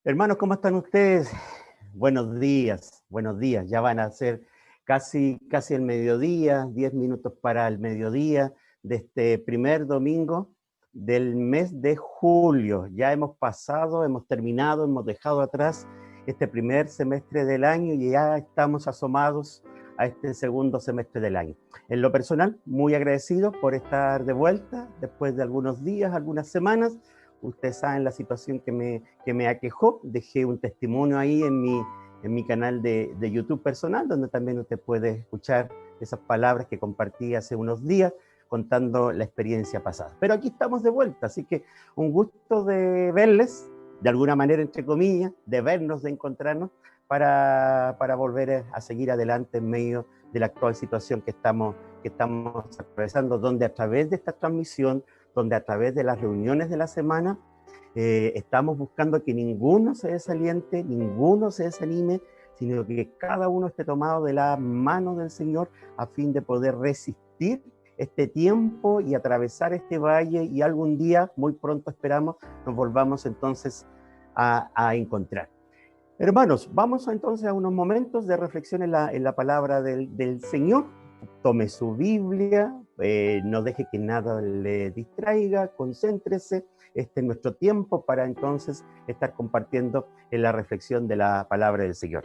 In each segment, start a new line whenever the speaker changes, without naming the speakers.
Hermanos, ¿cómo están ustedes? Buenos días, buenos días. Ya van a ser casi el mediodía, 10 minutos para el mediodía de este primer domingo del mes de julio. Ya hemos pasado, hemos terminado, hemos dejado atrás este primer semestre del año y ya estamos asomados a este segundo semestre del año. En lo personal, muy agradecido por estar de vuelta después de algunos días, algunas semanas. Ustedes saben la situación que me aquejó. Dejé un testimonio ahí en mi canal de YouTube personal, donde también usted puede escuchar esas palabras que compartí hace unos días, contando la experiencia pasada. Pero aquí estamos de vuelta, así que un gusto de verles, de alguna manera, entre comillas, de vernos, de encontrarnos, para volver a seguir adelante en medio de la actual situación que estamos atravesando, donde a través de esta transmisión, donde a través de las reuniones de la semana estamos buscando que ninguno se desaliente, ninguno se desanime, sino que cada uno esté tomado de la mano del Señor a fin de poder resistir este tiempo y atravesar este valle, y algún día, muy pronto esperamos, nos volvamos entonces a encontrar. Hermanos, vamos entonces a unos momentos de reflexión en la palabra del Señor. Tome su Biblia, no deje que nada le distraiga, concéntrese. Este es nuestro tiempo para entonces estar compartiendo en la reflexión de la palabra del Señor.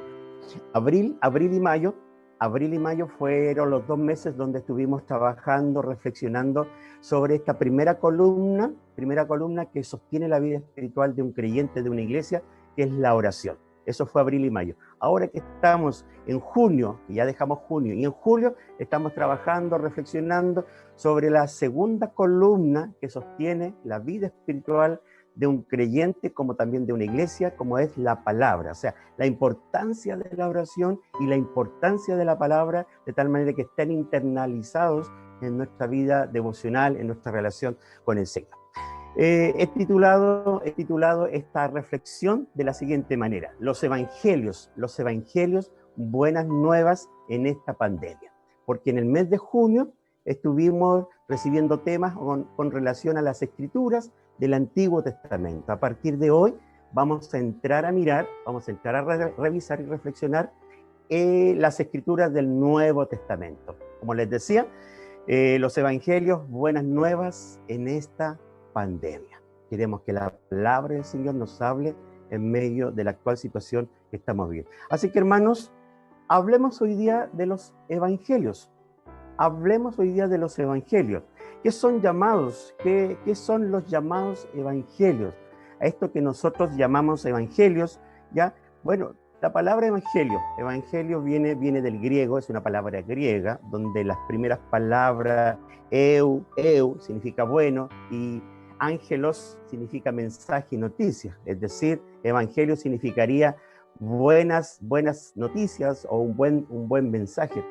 Abril y mayo fueron los 2 meses donde estuvimos trabajando, reflexionando sobre esta primera columna que sostiene la vida espiritual de un creyente de una iglesia, que es la oración. Eso fue abril y mayo. Ahora que estamos en junio, que ya dejamos junio, y en julio estamos trabajando, reflexionando sobre la segunda columna que sostiene la vida espiritual de un creyente, como también de una iglesia, como es la palabra. O sea, la importancia de la oración y la importancia de la palabra, de tal manera que estén internalizados en nuestra vida devocional, en nuestra relación con el Señor. He titulado esta reflexión de la siguiente manera: los evangelios, buenas nuevas en esta pandemia. Porque en el mes de junio estuvimos recibiendo temas con relación a las escrituras del Antiguo Testamento. A partir de hoy vamos a entrar a revisar y reflexionar las escrituras del Nuevo Testamento. Como les decía, los evangelios, buenas nuevas en esta pandemia. Queremos que la palabra del Señor nos hable en medio de la actual situación que estamos viviendo. Así que, hermanos, hablemos hoy día de los evangelios. ¿Qué son llamados? ¿Qué son los llamados evangelios? A esto que nosotros llamamos evangelios, ¿ya? Bueno, la palabra evangelio viene del griego, es una palabra griega, donde las primeras palabras, eu, significa bueno, y ángelos significa mensaje y noticia. Es decir, evangelio significaría buenas noticias o un buen mensaje.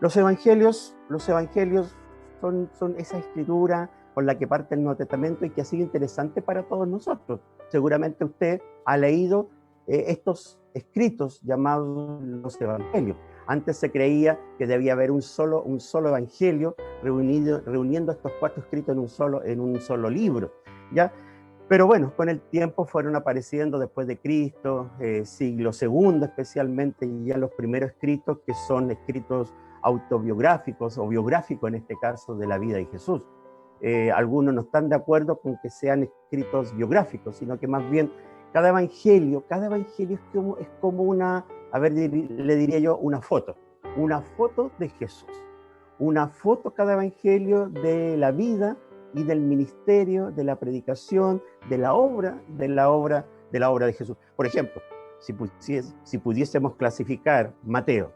Los evangelios son esa escritura con la que parte el Nuevo Testamento y que ha sido interesante para todos nosotros. Seguramente usted ha leído estos escritos llamados los evangelios. Antes se creía que debía haber un solo evangelio reuniendo estos 4 escritos en un solo libro, ¿ya? Pero bueno, con el tiempo fueron apareciendo después de Cristo, siglo II especialmente, ya los primeros escritos que son escritos autobiográficos o biográficos en este caso de la vida de Jesús. Algunos no están de acuerdo con que sean escritos biográficos, sino que más bien cada evangelio es como una, le diría yo, una foto de Jesús. Una foto cada evangelio de la vida y del ministerio, de la predicación, de la obra de Jesús. Por ejemplo, si pudiésemos clasificar Mateo,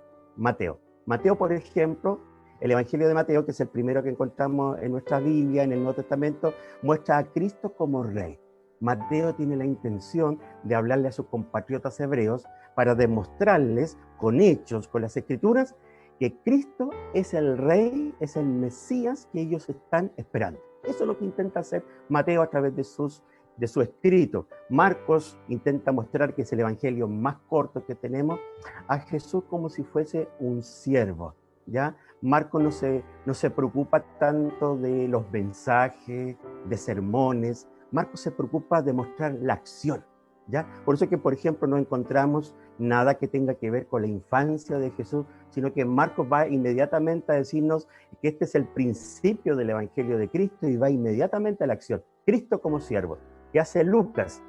por ejemplo, el Evangelio de Mateo, que es el primero que encontramos en nuestra Biblia, en el Nuevo Testamento, muestra a Cristo como rey. Mateo tiene la intención de hablarle a sus compatriotas hebreos para demostrarles con hechos, con las escrituras, que Cristo es el rey, es el Mesías que ellos están esperando. Eso es lo que intenta hacer Mateo a través de su escrito. Marcos intenta mostrar, que es el evangelio más corto que tenemos, a Jesús como si fuese un siervo, ¿ya? Marcos no se preocupa tanto de los mensajes, de sermones. Marcos se preocupa de mostrar la acción. ¿ya? Por eso es que, por ejemplo, no encontramos nada que tenga que ver con la infancia de Jesús, sino que Marcos va inmediatamente a decirnos que este es el principio del Evangelio de Cristo y va inmediatamente a la acción. Cristo como siervo. ¿Qué hace Lucas?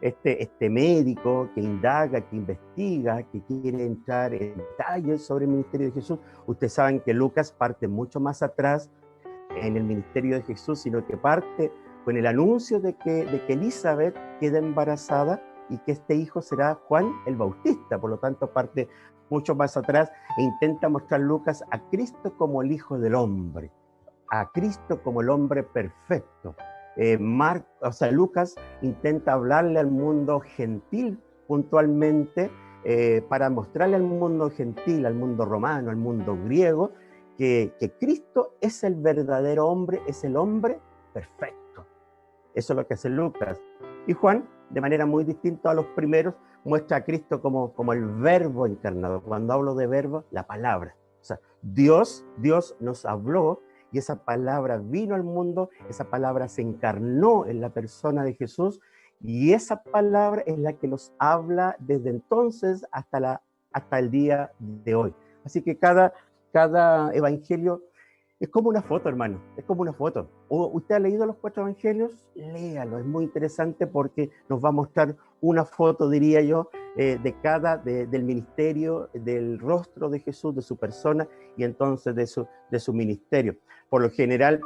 Este médico que indaga, que investiga, que quiere entrar en detalles sobre el ministerio de Jesús. Ustedes saben que Lucas parte mucho más atrás en el ministerio de Jesús, sino que parte con el anuncio de que Elizabeth queda embarazada y que este hijo será Juan el Bautista. Por lo tanto, parte mucho más atrás e intenta mostrar Lucas a Cristo como el Hijo del Hombre, a Cristo como el hombre perfecto. Lucas intenta hablarle al mundo gentil puntualmente para mostrarle al mundo gentil, al mundo romano, al mundo griego, que Cristo es el verdadero hombre, es el hombre perfecto. Eso es lo que hace Lucas. Y Juan, de manera muy distinta a los primeros, muestra a Cristo como el verbo encarnado. Cuando hablo de verbo, la palabra. O sea, Dios nos habló y esa palabra vino al mundo, esa palabra se encarnó en la persona de Jesús y esa palabra es la que nos habla desde entonces hasta el día de hoy. Así que cada evangelio es como una foto, hermano, es como una foto. ¿Usted ha leído los 4 evangelios? Léalo, es muy interesante porque nos va a mostrar una foto, diría yo, del ministerio, del rostro de Jesús, de su persona y entonces de su ministerio. Por lo general,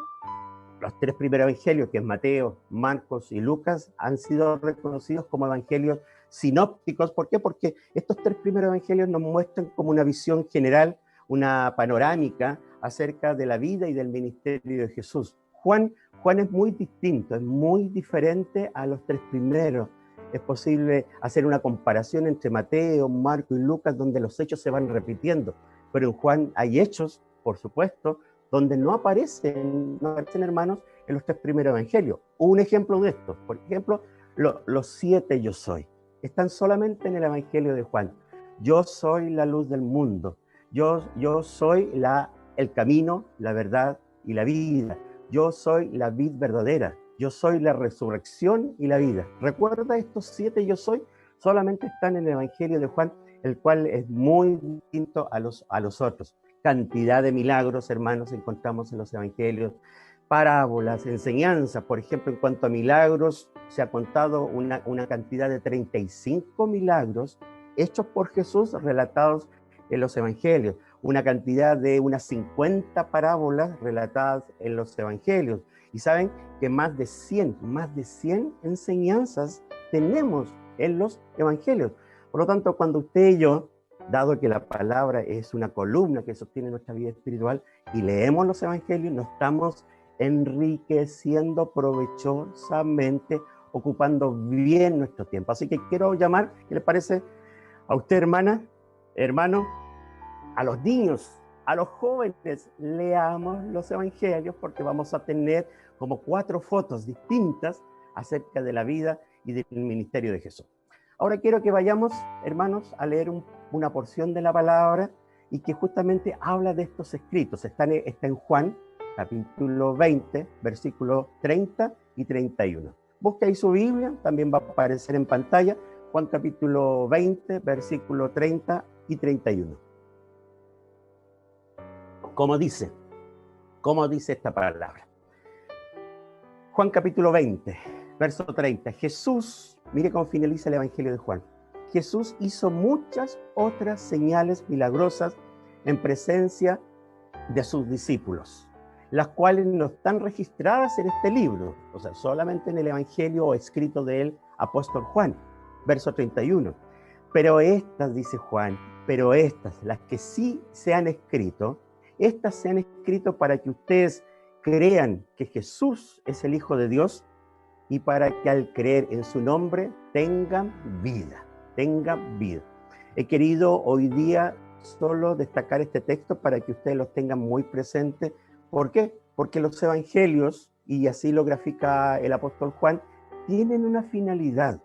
los 3 primeros evangelios, que es Mateo, Marcos y Lucas, han sido reconocidos como evangelios sinópticos. ¿Por qué? Porque estos 3 primeros evangelios nos muestran como una visión general, una panorámica acerca de la vida y del ministerio de Jesús. Juan es muy distinto, es muy diferente a los 3 primeros. Es posible hacer una comparación entre Mateo, Marcos y Lucas, donde los hechos se van repitiendo. Pero en Juan hay hechos, por supuesto, donde no aparecen hermanos en los 3 primeros evangelios. Un ejemplo de esto, por ejemplo, los 7 yo soy, están solamente en el evangelio de Juan. Yo soy la luz del mundo, yo soy el camino, la verdad y la vida, yo soy la vid verdadera, yo soy la resurrección y la vida. Recuerda, estos 7 yo soy solamente están en el evangelio de Juan, el cual es muy distinto a los otros. Cantidad de milagros, hermanos, encontramos en los evangelios, parábolas, enseñanzas. Por ejemplo, en cuanto a milagros, se ha contado una cantidad de 35 milagros hechos por Jesús, relatados en los evangelios. Una cantidad de unas 50 parábolas relatadas en los evangelios. Y saben que más de 100 enseñanzas tenemos en los evangelios. Por lo tanto, cuando usted y yo, dado que la palabra es una columna que sostiene nuestra vida espiritual, y leemos los evangelios, nos estamos enriqueciendo provechosamente, ocupando bien nuestro tiempo. Así que quiero llamar, ¿qué le parece a usted, hermana, hermano, a los niños, a los jóvenes? Leamos los evangelios porque vamos a tener como 4 fotos distintas acerca de la vida y del ministerio de Jesús. Ahora quiero que vayamos, hermanos, a leer una porción de la palabra y que justamente habla de estos escritos. Está en Juan, capítulo 20, versículos 30 y 31. Busque ahí su Biblia, también va a aparecer en pantalla, Juan capítulo 20, versículo 30 y 31. ¿Cómo dice esta palabra? Juan capítulo 20, verso 30. Jesús, mire cómo finaliza el Evangelio de Juan. Jesús hizo muchas otras señales milagrosas en presencia de sus discípulos, las cuales no están registradas en este libro, o sea, solamente en el Evangelio escrito del apóstol Juan, verso 31. Pero estas, dice Juan, las que sí se han escrito, estas se han escrito para que ustedes crean que Jesús es el Hijo de Dios y para que al creer en su nombre tengan vida. He querido hoy día solo destacar este texto para que ustedes los tengan muy presentes. ¿Por qué? Porque los evangelios, y así lo grafica el apóstol Juan, tienen una finalidad.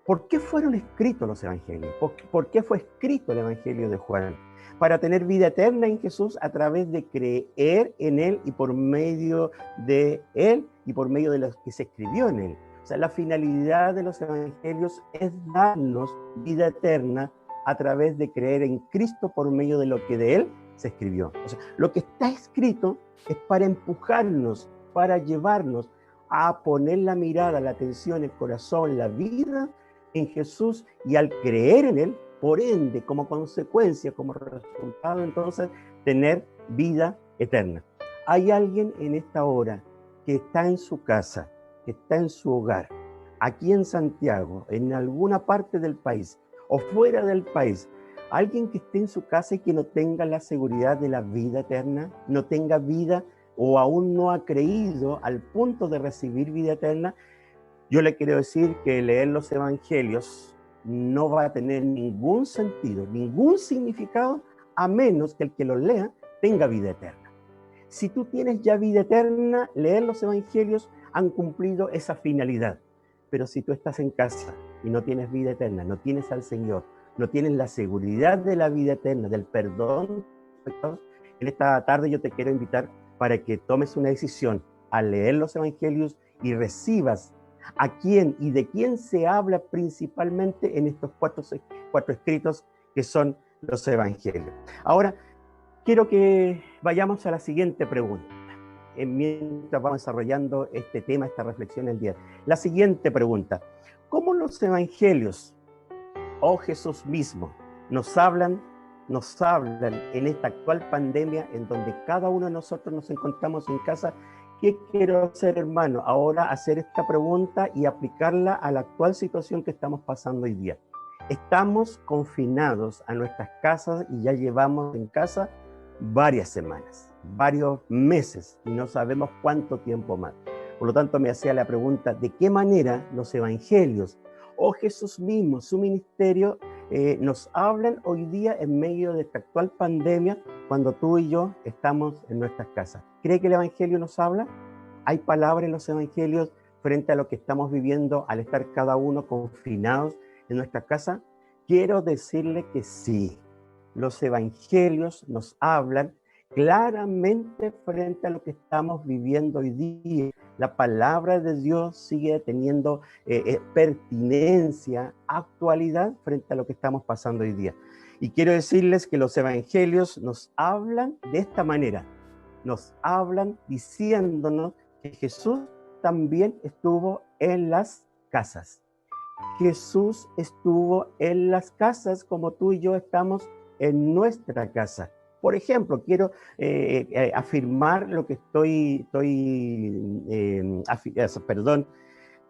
¿Por qué fueron escritos los evangelios? ¿Por qué fue escrito el evangelio de Juan? Para tener vida eterna en Jesús a través de creer en Él y por medio de Él y por medio de lo que se escribió en Él. O sea, la finalidad de los evangelios es darnos vida eterna a través de creer en Cristo por medio de lo que de Él se escribió. O sea, lo que está escrito es para empujarnos, para llevarnos a poner la mirada, la atención, el corazón, la vida en Jesús, y al creer en Él, por ende, como consecuencia, como resultado, entonces, tener vida eterna. Hay alguien en esta hora que está en su casa, que está en su hogar, aquí en Santiago, en alguna parte del país o fuera del país, alguien que esté en su casa y que no tenga la seguridad de la vida eterna, no tenga vida o aún no ha creído al punto de recibir vida eterna. Yo le quiero decir que leer los evangelios no va a tener ningún sentido, ningún significado, a menos que el que los lea tenga vida eterna. Si tú tienes ya vida eterna, leer los evangelios han cumplido esa finalidad. Pero si tú estás en casa y no tienes vida eterna, no tienes al Señor, no tienes la seguridad de la vida eterna, del perdón, en esta tarde yo te quiero invitar para que tomes una decisión al leer los evangelios y recibas a quién y de quién se habla principalmente en estos cuatro escritos que son los evangelios. Ahora, quiero que vayamos a la siguiente pregunta, mientras vamos desarrollando este tema, esta reflexión el día. La siguiente pregunta: ¿cómo los evangelios o Jesús mismo nos hablan en esta actual pandemia en donde cada uno de nosotros nos encontramos en casa? ¿Qué quiero hacer, hermano? Ahora hacer esta pregunta y aplicarla a la actual situación que estamos pasando hoy día. Estamos confinados a nuestras casas y ya llevamos en casa varias semanas, varios meses, y no sabemos cuánto tiempo más. Por lo tanto, me hacía la pregunta: ¿de qué manera los evangelios o Jesús mismo, su ministerio, nos hablan hoy día en medio de esta actual pandemia, cuando tú y yo estamos en nuestras casas? ¿Cree que el evangelio nos habla? ¿Hay palabra en los evangelios frente a lo que estamos viviendo al estar cada uno confinados en nuestra casa? Quiero decirle que sí. Los evangelios nos hablan claramente frente a lo que estamos viviendo hoy día. La palabra de Dios sigue teniendo pertinencia, actualidad frente a lo que estamos pasando hoy día. Y quiero decirles que los evangelios nos hablan de esta manera. Nos hablan diciéndonos que Jesús también estuvo en las casas. Jesús estuvo en las casas como tú y yo estamos en nuestra casa. Por ejemplo, quiero afirmar lo que estoy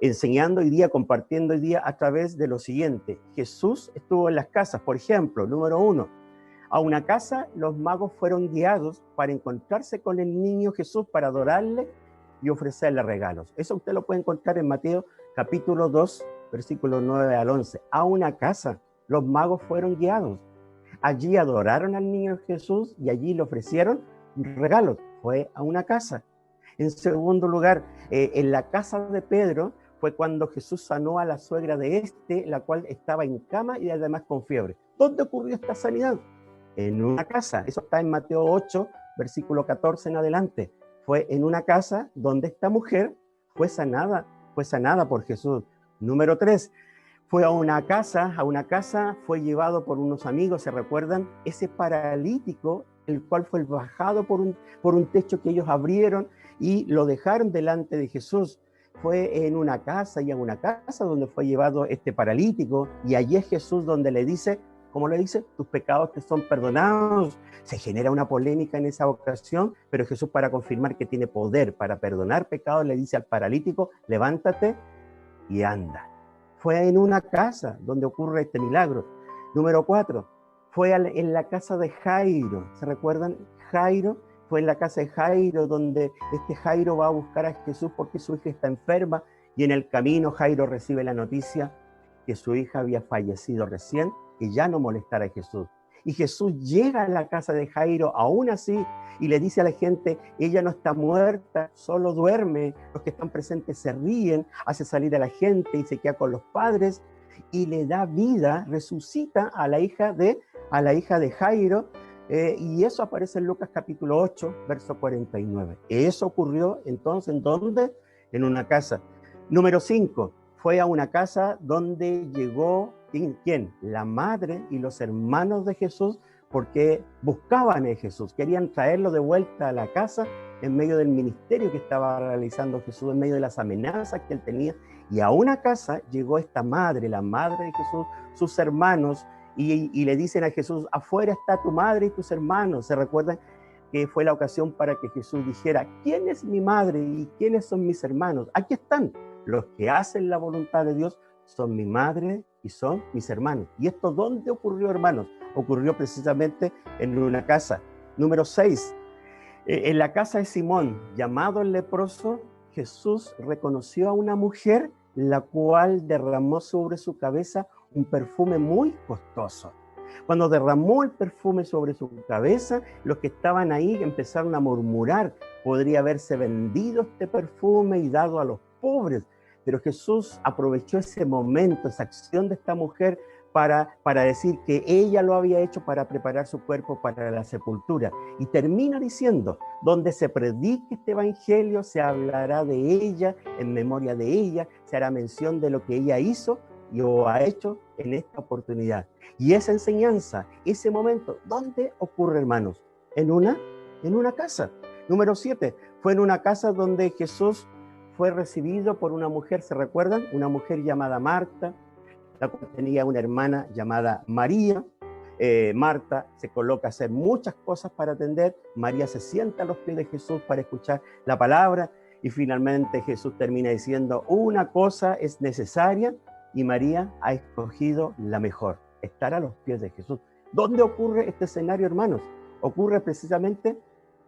enseñando hoy día, compartiendo hoy día a través de lo siguiente. Jesús estuvo en las casas. Por ejemplo, número 1, a una casa los magos fueron guiados para encontrarse con el niño Jesús, para adorarle y ofrecerle regalos. Eso usted lo puede encontrar en Mateo capítulo 2, versículos 9 al 11. A una casa los magos fueron guiados. Allí adoraron al niño Jesús y allí le ofrecieron regalos. Fue a una casa. En segundo lugar, en la casa de Pedro fue cuando Jesús sanó a la suegra de la cual estaba en cama y además con fiebre. ¿Dónde ocurrió esta sanidad? En una casa. Eso está en Mateo 8, versículo 14 en adelante. Fue en una casa donde esta mujer fue sanada por Jesús. Número 3, fue a una casa, fue llevado por unos amigos, ¿se recuerdan? Ese paralítico, el cual fue bajado por un techo que ellos abrieron y lo dejaron delante de Jesús. Fue en una casa donde fue llevado este paralítico, y allí es Jesús donde le dice, ¿cómo le dice? Tus pecados te son perdonados. Se genera una polémica en esa ocasión, pero Jesús, para confirmar que tiene poder para perdonar pecados, le dice al paralítico, levántate y anda. Fue en una casa donde ocurre este milagro. Número 4, fue en la casa de Jairo. ¿Se recuerdan? Jairo, fue en la casa de Jairo donde Jairo va a buscar a Jesús porque su hija está enferma, y en el camino Jairo recibe la noticia que su hija había fallecido recién, que ya no molestara a Jesús. Y Jesús llega a la casa de Jairo aún así y le dice a la gente, ella no está muerta, solo duerme. Los que están presentes se ríen, hace salir a la gente y se queda con los padres y le da vida, resucita a la hija de Jairo, y eso aparece en Lucas capítulo 8, verso 49. Eso ocurrió entonces, ¿en dónde? En una casa. Número 5, fue a una casa donde llegó, ¿quién? La madre y los hermanos de Jesús, porque buscaban a Jesús, querían traerlo de vuelta a la casa en medio del ministerio que estaba realizando Jesús, en medio de las amenazas que él tenía. Y a una casa llegó esta madre, la madre de Jesús, sus hermanos, y le dicen a Jesús, afuera está tu madre y tus hermanos. ¿Se recuerdan que fue la ocasión para que Jesús dijera, ¿quién es mi madre y quiénes son mis hermanos? Aquí están, los que hacen la voluntad de Dios son mi madre y son mis hermanos. ¿Y esto dónde ocurrió, hermanos? Ocurrió precisamente en una casa. Número 6, en la casa de Simón, llamado el leproso, Jesús reconoció a una mujer la cual derramó sobre su cabeza un perfume muy costoso. Cuando derramó el perfume sobre su cabeza, los que estaban ahí empezaron a murmurar, podría haberse vendido este perfume y dado a los pobres. Pero Jesús aprovechó ese momento, esa acción de esta mujer para decir que ella lo había hecho para preparar su cuerpo para la sepultura. Y termina diciendo, donde se predique este evangelio, se hablará de ella, en memoria de ella, se hará mención de lo que ella hizo y o ha hecho en esta oportunidad. Y esa enseñanza, ese momento, ¿dónde ocurre, hermanos? En una casa. Número 7, fue en una casa donde Jesús fue recibido por una mujer, ¿se recuerdan? Una mujer llamada Marta, la cual tenía una hermana llamada María. Marta se coloca a hacer muchas cosas para atender. María se sienta a los pies de Jesús para escuchar la palabra. Y finalmente Jesús termina diciendo, una cosa es necesaria y María ha escogido la mejor, estar a los pies de Jesús. ¿Dónde ocurre este escenario, hermanos? Ocurre precisamente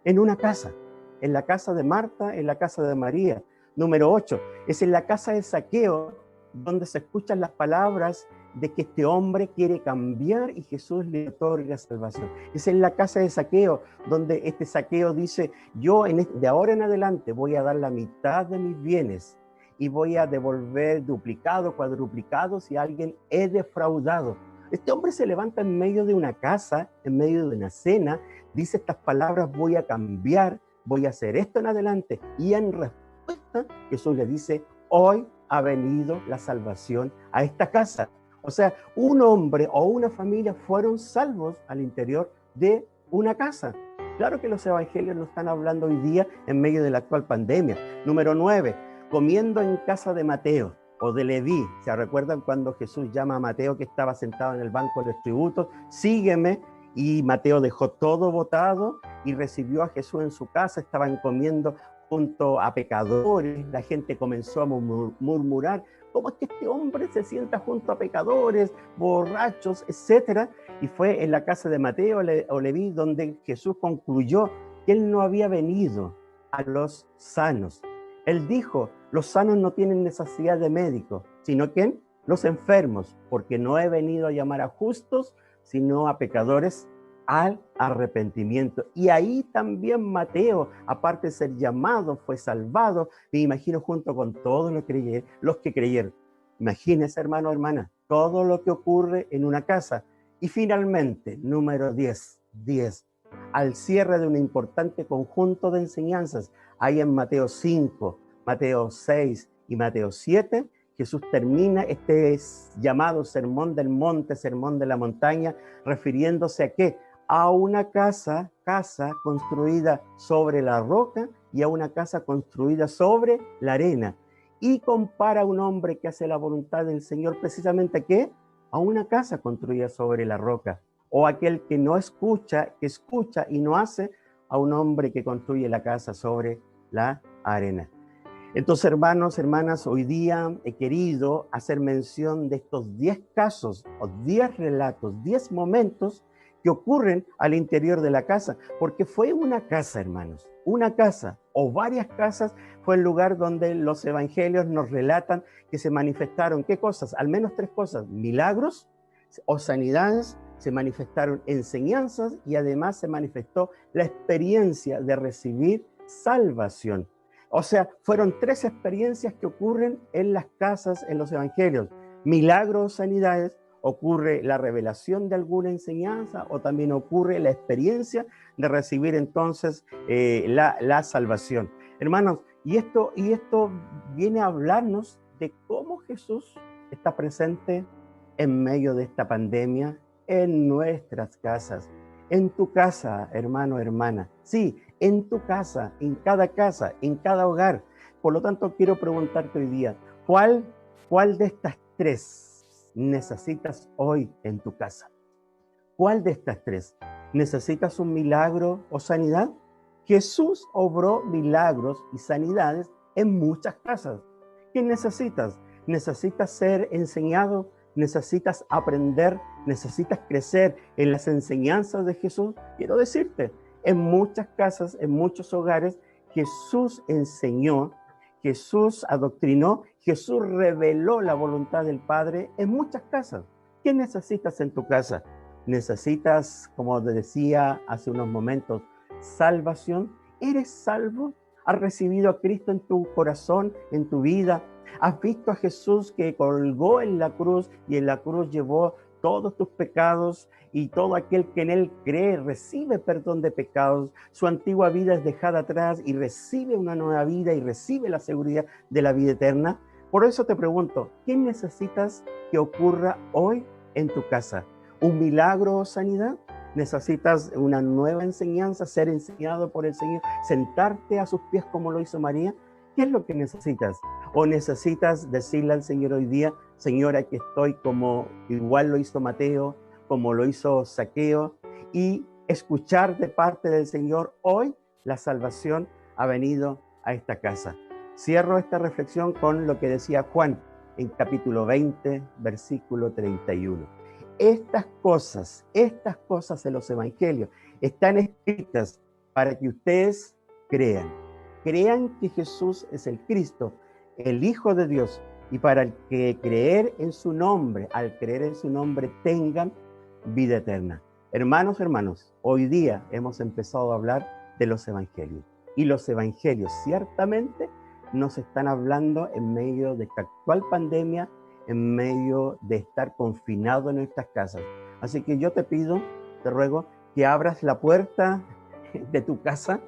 en una casa, en la casa de Marta, en la casa de María. Número 8, es en la casa de Zaqueo, donde se escuchan las palabras de que este hombre quiere cambiar y Jesús le otorga salvación. Es en la casa de Zaqueo, donde este Zaqueo dice, yo de ahora en adelante voy a dar la mitad de mis bienes y voy a devolver duplicado, cuadruplicado si alguien he defraudado. Este hombre se levanta en medio de una casa, en medio de una cena, dice estas palabras, voy a cambiar, voy a hacer esto en adelante. Y en respuesta, Jesús le dice, hoy ha venido la salvación a esta casa. O sea, un hombre o una familia fueron salvos al interior de una casa. Claro que los evangelios nos están hablando hoy día en medio de la actual pandemia. Número 9, comiendo en casa de Mateo o de Leví. ¿Se recuerdan cuando Jesús llama a Mateo que estaba sentado en el banco de los tributos? Sígueme. Y Mateo dejó todo botado y recibió a Jesús en su casa. Estaban comiendo junto a pecadores. La gente comenzó a murmurar, ¿cómo es que este hombre se sienta junto a pecadores, borrachos, etcétera? Y fue en la casa de Mateo o Leví donde Jesús concluyó que él no había venido a los sanos. Él dijo, los sanos no tienen necesidad de médico, sino que los enfermos, porque no he venido a llamar a justos, sino a pecadores al arrepentimiento. Y ahí también Mateo, aparte de ser llamado, fue salvado, me imagino, junto con todos los que creyeron. Imagínense, hermano, hermana, todo lo que ocurre en una casa. Y finalmente, número 10, al cierre de un importante conjunto de enseñanzas, ahí en Mateo 5, Mateo 6 y Mateo 7, Jesús termina este llamado sermón del monte, sermón de la montaña, refiriéndose a ¿qué? A una casa construida sobre la roca y a una casa construida sobre la arena. Y compara a un hombre que hace la voluntad del Señor precisamente ¿qué? A una casa construida sobre la roca. O aquel que no escucha, que escucha y no hace, a un hombre que construye la casa sobre la arena. Entonces, hermanos, hermanas, hoy día he querido hacer mención de estos 10 casos o 10 relatos, 10 momentos que ocurren al interior de la casa, porque fue una casa, hermanos, una casa o varias casas fue el lugar donde los evangelios nos relatan que se manifestaron, ¿qué cosas? Al menos 3 cosas, milagros o sanidades, se manifestaron enseñanzas y además se manifestó la experiencia de recibir salvación. O sea, fueron 3 experiencias que ocurren en las casas, en los evangelios. Milagros, sanidades, ocurre la revelación de alguna enseñanza o también ocurre la experiencia de recibir entonces la salvación. Hermanos, Y esto viene a hablarnos de cómo Jesús está presente en medio de esta pandemia, en nuestras casas, en tu casa, hermano, hermana. Sí, en tu casa, en cada hogar. Por lo tanto, quiero preguntarte hoy día, ¿cuál de estas tres necesitas hoy en tu casa? ¿Cuál de estas tres? ¿Necesitas un milagro o sanidad? Jesús obró milagros y sanidades en muchas casas. ¿Qué necesitas? ¿Necesitas ser enseñado? ¿Necesitas aprender? ¿Necesitas crecer en las enseñanzas de Jesús? Quiero decirte, en muchas casas, en muchos hogares, Jesús enseñó, Jesús adoctrinó, Jesús reveló la voluntad del Padre en muchas casas. ¿Qué necesitas en tu casa? ¿Necesitas, como decía hace unos momentos, salvación? ¿Eres salvo? ¿Has recibido a Cristo en tu corazón, en tu vida? ¿Has visto a Jesús que colgó en la cruz y en la cruz llevó todos tus pecados, y todo aquel que en Él cree recibe perdón de pecados? Su antigua vida es dejada atrás y recibe una nueva vida y recibe la seguridad de la vida eterna. Por eso te pregunto, ¿qué necesitas que ocurra hoy en tu casa? ¿Un milagro o sanidad? ¿Necesitas una nueva enseñanza, ser enseñado por el Señor, sentarte a sus pies como lo hizo María? ¿Qué es lo que necesitas? ¿O necesitas decirle al Señor hoy día, Señor, aquí estoy, como igual lo hizo Mateo, como lo hizo Zaqueo, y escuchar de parte del Señor, hoy la salvación ha venido a esta casa? Cierro esta reflexión con lo que decía Juan en capítulo 20, versículo 31. Estas cosas en los evangelios están escritas para que ustedes crean que Jesús es el Cristo, el Hijo de Dios, y para el que creer en su nombre, al creer en su nombre, tengan vida eterna. Hermanos, hoy día hemos empezado a hablar de los evangelios, y los evangelios ciertamente nos están hablando en medio de esta actual pandemia, en medio de estar confinado en nuestras casas. Así que yo te pido, te ruego, que abras la puerta de tu casa,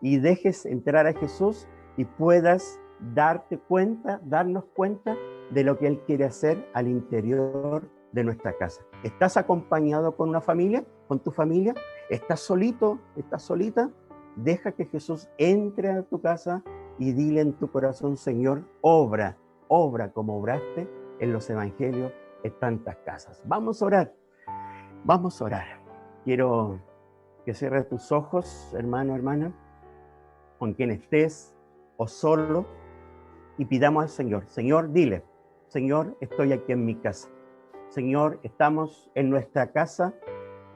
y dejes entrar a Jesús y puedas darnos cuenta de lo que Él quiere hacer al interior de nuestra casa. ¿Estás acompañado con una familia, con tu familia? ¿Estás solito? ¿Estás solita? Deja que Jesús entre a tu casa y dile en tu corazón, Señor, obra como obraste en los evangelios en tantas casas. Vamos a orar. Quiero que cierres tus ojos, hermano, hermana, con quien estés o solo, y pidamos al Señor. Señor, dile, Señor, estoy aquí en mi casa. Señor, estamos en nuestra casa,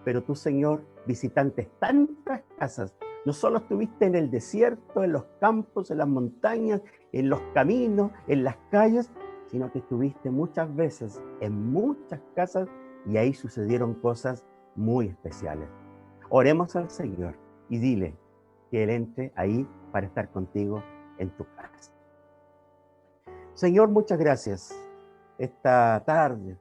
pero tú, Señor, visitantes tantas casas. No solo estuviste en el desierto, en los campos, en las montañas, en los caminos, en las calles, sino que estuviste muchas veces en muchas casas y ahí sucedieron cosas muy especiales. Oremos al Señor y dile que Él entre ahí para estar contigo en tu casa. Señor, muchas gracias. Esta tarde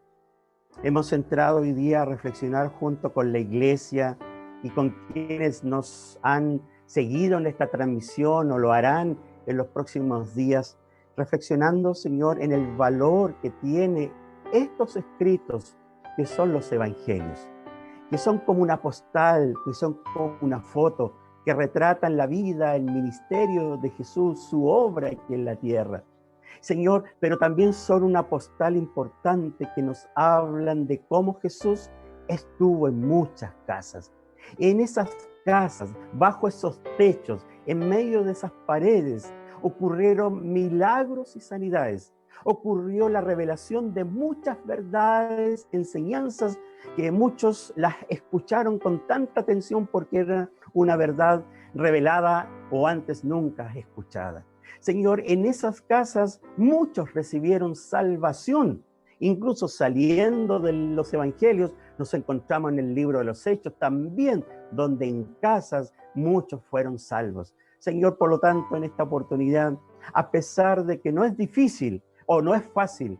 hemos entrado hoy día a reflexionar junto con la iglesia y con quienes nos han seguido en esta transmisión o lo harán en los próximos días, reflexionando, Señor, en el valor que tiene estos escritos que son los evangelios, que son como una postal, que son como una foto, que retratan la vida, el ministerio de Jesús, su obra aquí en la tierra. Señor, pero también son una postal importante que nos hablan de cómo Jesús estuvo en muchas casas. En esas casas, bajo esos techos, en medio de esas paredes, ocurrieron milagros y sanidades. Ocurrió la revelación de muchas verdades, enseñanzas que muchos las escucharon con tanta atención porque era una verdad revelada o antes nunca escuchada. Señor, en esas casas muchos recibieron salvación. Incluso saliendo de los evangelios, nos encontramos en el libro de los Hechos también, donde en casas muchos fueron salvos. Señor, por lo tanto, en esta oportunidad, a pesar de que no es difícil, o no es fácil,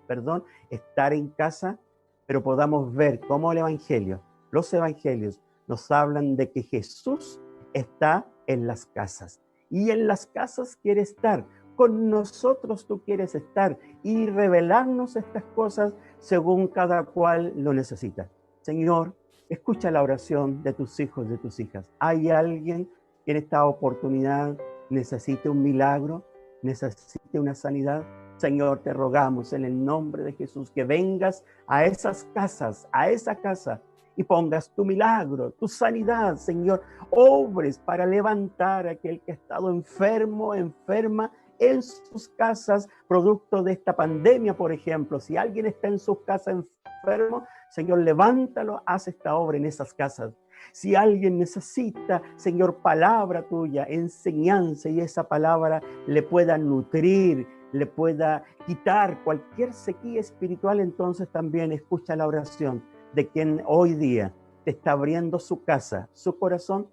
estar en casa, pero podamos ver cómo los evangelios nos hablan de que Jesús está en las casas y en las casas quiere estar. Con nosotros tú quieres estar y revelarnos estas cosas según cada cual lo necesita. Señor, escucha la oración de tus hijos, de tus hijas. ¿Hay alguien que en esta oportunidad necesite un milagro, necesite una sanidad? Señor, te rogamos en el nombre de Jesús que vengas a esas casas, a esa casa, y pongas tu milagro, tu sanidad, Señor. Obres para levantar a aquel que ha estado enfermo, enferma, en sus casas, producto de esta pandemia, por ejemplo. Si alguien está en sus casas enfermo, Señor, levántalo, haz esta obra en esas casas. Si alguien necesita, Señor, palabra tuya, enseñanza, y esa palabra le pueda nutrir, le pueda quitar cualquier sequía espiritual, entonces también escucha la oración de quien hoy día te está abriendo su casa, su corazón,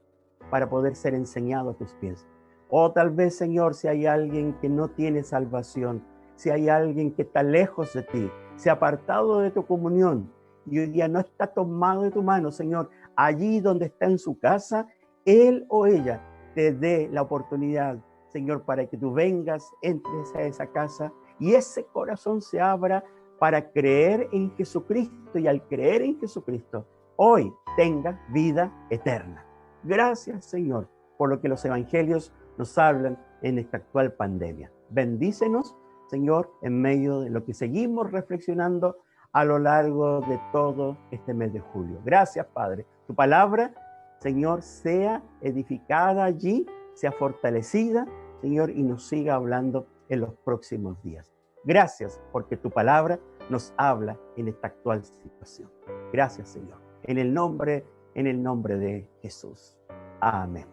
para poder ser enseñado a tus pies. O tal vez, Señor, si hay alguien que no tiene salvación, si hay alguien que está lejos de ti, se ha apartado de tu comunión y hoy día no está tomado de tu mano, Señor, allí donde está en su casa, él o ella te dé la oportunidad, Señor, para que tú vengas, entres a esa casa y ese corazón se abra para creer en Jesucristo, y al creer en Jesucristo, hoy tenga vida eterna. Gracias, Señor, por lo que los evangelios nos hablan en esta actual pandemia. Bendícenos, Señor, en medio de lo que seguimos reflexionando a lo largo de todo este mes de julio. Gracias, Padre. Tu palabra, Señor, sea edificada allí, sea fortalecida, Señor, y nos siga hablando en los próximos días. Gracias, porque tu palabra nos habla en esta actual situación. Gracias, Señor. En el nombre de Jesús. Amén.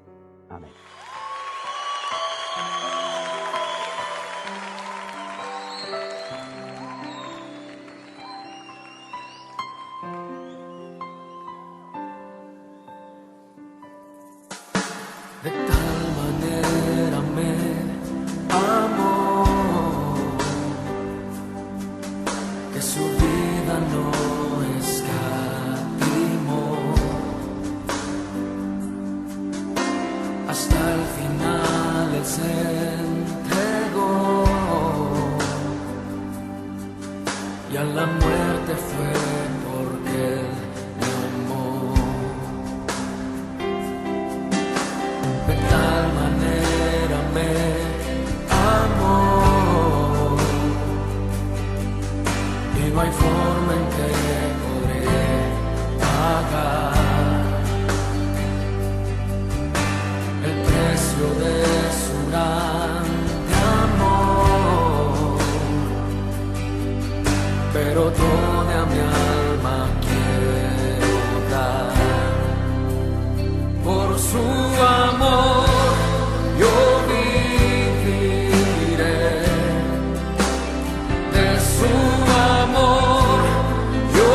Amén.
De tal manera me amó que su vida no escatimó, hasta el final él se entregó y a la muerte fue porque él me amó. De tal manera me amó y no hay forma en que podré pagar el precio de su grande amor, pero toda mi alma quiero dar por su amor. Yo viviré de su amor, yo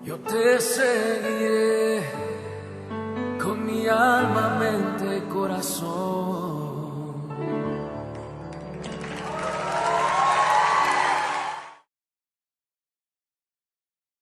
Yo te seguiré con mi alma, mente, corazón.